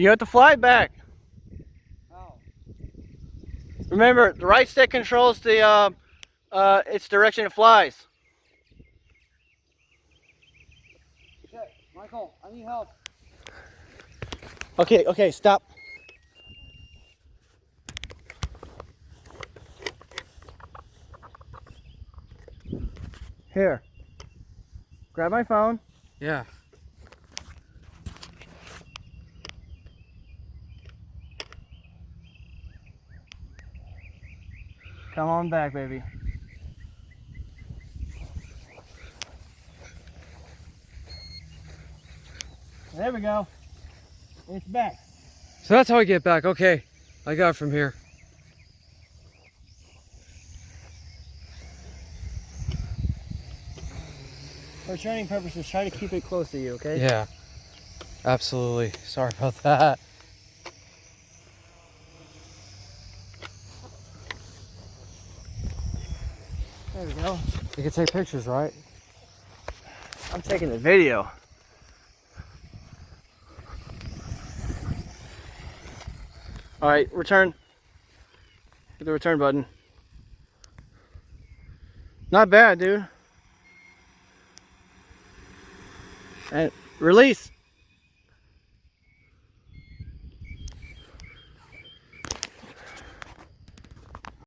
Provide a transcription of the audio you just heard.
You have to fly back. How? Remember, the right stick controls the its direction it flies. Okay, Michael, I need help. Okay, stop. Here. Grab my phone. Yeah. Come on back, baby. There we go. It's back. So that's how I get back. Okay, I got it from here. For training purposes, try to keep it close to you, okay? Yeah, absolutely. Sorry about that. There we go. You can take pictures, right? I'm taking the video. Alright, return. Hit the return button. Not bad, dude. And release.